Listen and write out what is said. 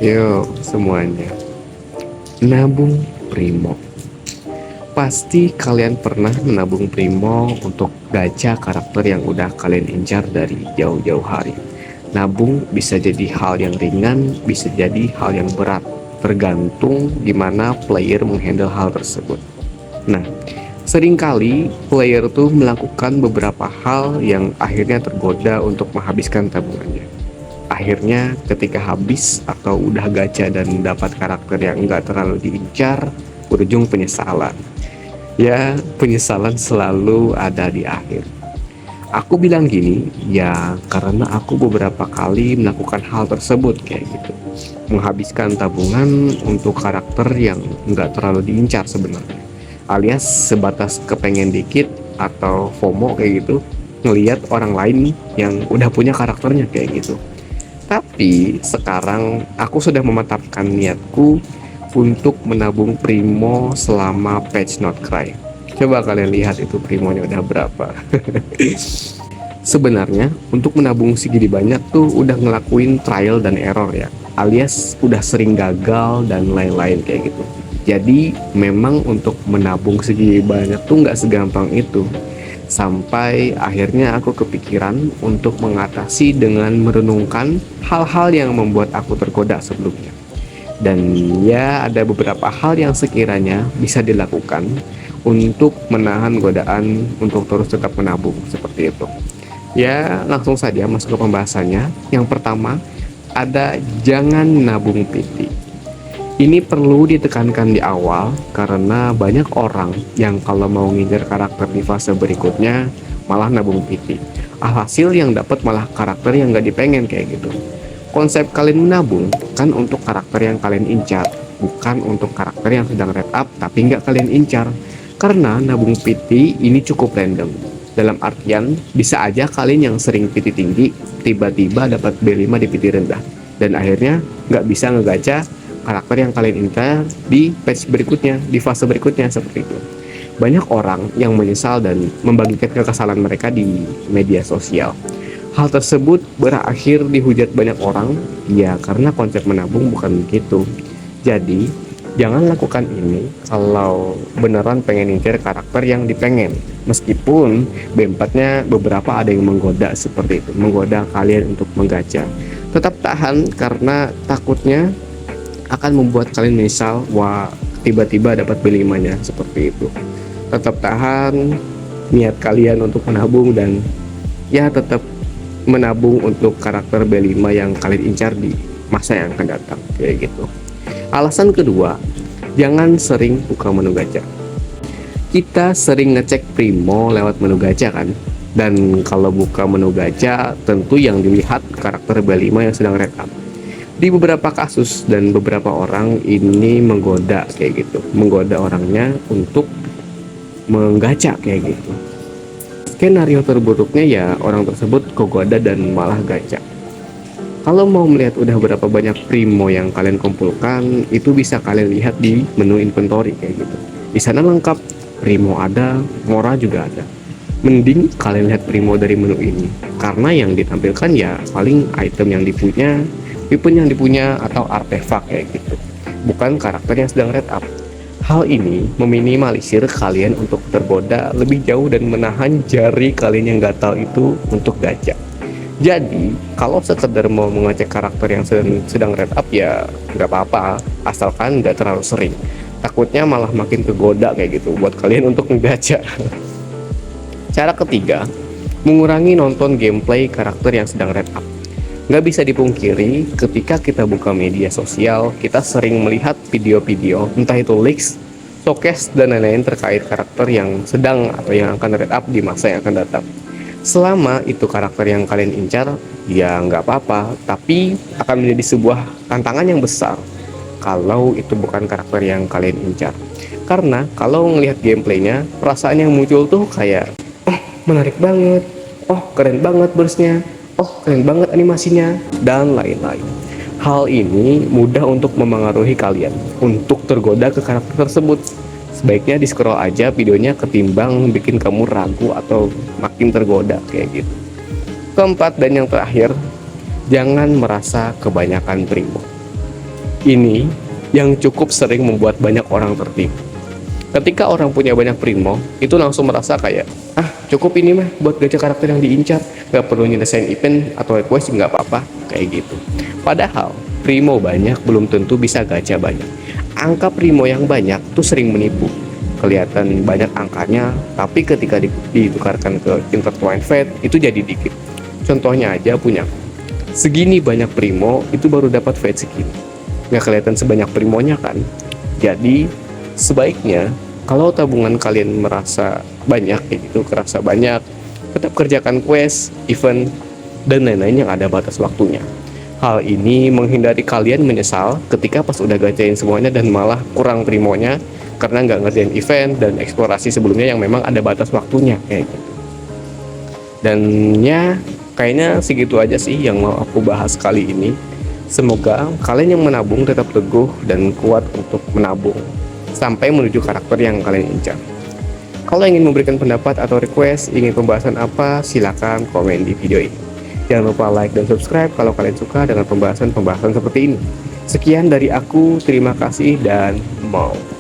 Yo semuanya, nabung Primo. Pasti kalian pernah menabung Primo untuk gacha karakter yang udah kalian incar dari jauh-jauh hari. Nabung bisa jadi hal yang ringan, bisa jadi hal yang berat, tergantung gimana player menghandle hal tersebut. Nah, seringkali player tuh melakukan beberapa hal yang akhirnya tergoda untuk menghabiskan tabungannya. Akhirnya ketika habis atau udah gacha dan dapat karakter yang nggak terlalu diincar, berujung penyesalan. Ya, penyesalan selalu ada di akhir. Aku bilang gini, ya karena aku beberapa kali melakukan hal tersebut kayak gitu. Menghabiskan tabungan untuk karakter yang nggak terlalu diincar sebenarnya. Alias sebatas kepengen dikit atau FOMO kayak gitu, ngelihat orang lain yang udah punya karakternya kayak gitu. Tapi sekarang aku sudah mematapkan niatku untuk menabung Primo selama patch not cry. Coba kalian lihat itu Primonya udah berapa. Sebenarnya untuk menabung segini banyak tuh udah ngelakuin trial dan error ya, alias udah sering gagal dan lain-lain kayak gitu. Jadi memang untuk menabung segini banyak tuh nggak segampang itu. Sampai akhirnya aku kepikiran untuk mengatasi dengan merenungkan hal-hal yang membuat aku tergoda sebelumnya. Dan ya ada beberapa hal yang sekiranya bisa dilakukan untuk menahan godaan untuk terus tetap menabung seperti itu. Ya langsung saja masuk ke pembahasannya. Yang pertama ada jangan nabung PT. Ini perlu ditekankan di awal karena banyak orang yang kalau mau ngincer karakter di fase berikutnya malah nabung PT. Alhasil yang dapat malah karakter yang gak dipengen kayak gitu. Konsep kalian menabung kan untuk karakter yang kalian incar, bukan untuk karakter yang sedang red up tapi nggak kalian incar. Karena nabung PT ini cukup random. Dalam artian bisa aja kalian yang sering PT tinggi tiba-tiba dapat B5 di PT rendah dan akhirnya nggak bisa ngegacha karakter yang kalian incar di patch berikutnya, di fase berikutnya seperti itu. Banyak orang yang menyesal dan membagikan kekesalan mereka di media sosial. Hal tersebut berakhir dihujat banyak orang, ya karena konsep menabung bukan begitu. Jadi, jangan lakukan ini kalau beneran pengen incar karakter yang dipengen. Meskipun B4-nya beberapa ada yang menggoda seperti itu, menggoda kalian untuk menggacha. Tetap tahan karena takutnya akan membuat kalian menyesal, wah tiba-tiba dapat B5-nya seperti itu. Tetap tahan niat kalian untuk menabung dan ya tetap menabung untuk karakter B5 yang kalian incar di masa yang akan datang kayak gitu. Alasan kedua, jangan sering buka menu gacha. Kita sering ngecek Primo lewat menu gacha kan, dan kalau buka menu gacha tentu yang dilihat karakter B5 yang sedang red up. Di beberapa kasus dan beberapa orang ini menggoda kayak gitu, menggoda orangnya untuk menggacha kayak gitu. Skenario terburuknya ya orang tersebut kegoda dan malah gacha. Kalau mau melihat udah berapa banyak Primo yang kalian kumpulkan, itu bisa kalian lihat di menu inventory kayak gitu. Di sana lengkap, Primo ada, Mora juga ada. Mending kalian lihat Primo dari menu ini, karena yang ditampilkan ya paling item yang dipunya, weapon yang dipunya, atau artefak kayak gitu, bukan karakter yang sedang red up. Hal ini meminimalisir kalian untuk tergoda lebih jauh dan menahan jari kalian yang gatal itu untuk gacha. Jadi kalau sekedar mau mengecek karakter yang sedang red up ya nggak apa-apa, asalkan nggak terlalu sering. Takutnya malah makin kegoda kayak gitu buat kalian untuk ngegacha. Cara ketiga, mengurangi nonton gameplay karakter yang sedang red up. Nggak bisa dipungkiri, ketika kita buka media sosial, kita sering melihat video-video, entah itu leaks, showcase, dan lain-lain terkait karakter yang sedang atau yang akan red up di masa yang akan datang. Selama itu karakter yang kalian incar, ya nggak apa-apa, tapi akan menjadi sebuah tantangan yang besar kalau itu bukan karakter yang kalian incar. Karena kalau ngelihat gameplaynya, perasaan yang muncul tuh kayak, oh menarik banget, oh keren banget burstnya, oh keren banget animasinya, dan lain-lain. Hal ini mudah untuk memengaruhi kalian untuk tergoda ke karakter tersebut. Sebaiknya di scroll aja videonya ketimbang bikin kamu ragu atau makin tergoda kayak gitu. Keempat dan yang terakhir, jangan merasa kebanyakan primo. Ini yang cukup sering membuat banyak orang tertipu. Ketika orang punya banyak primo, itu langsung merasa kayak, cukup ini mah buat gacha karakter yang diincar, gak perlu nyelesain event atau request nggak apa-apa, kayak gitu. Padahal, primo banyak belum tentu bisa gacha banyak. Angka primo yang banyak tuh sering menipu. Kelihatan banyak angkanya, tapi ketika ditukarkan ke intertwined fate, itu jadi dikit. Contohnya aja punya segini banyak primo, itu baru dapat fate segini. Nggak kelihatan sebanyak primonya kan? Jadi, sebaiknya kalau tabungan kalian merasa banyak kayak gitu, kerasa banyak, tetap kerjakan quest, event, dan lain-lain yang ada batas waktunya. Hal ini menghindari kalian menyesal ketika pas udah gacain semuanya dan malah kurang primonya karena nggak ngerjain event dan eksplorasi sebelumnya yang memang ada batas waktunya kayak gitu. Dan ya, kayaknya segitu aja sih yang mau aku bahas kali ini. Semoga kalian yang menabung tetap teguh dan kuat untuk menabung sampai menuju karakter yang kalian incar. Kalau ingin memberikan pendapat atau request, ingin pembahasan apa, silakan komen di video ini. Jangan lupa like dan subscribe kalau kalian suka dengan pembahasan-pembahasan seperti ini. Sekian dari aku, terima kasih dan mau.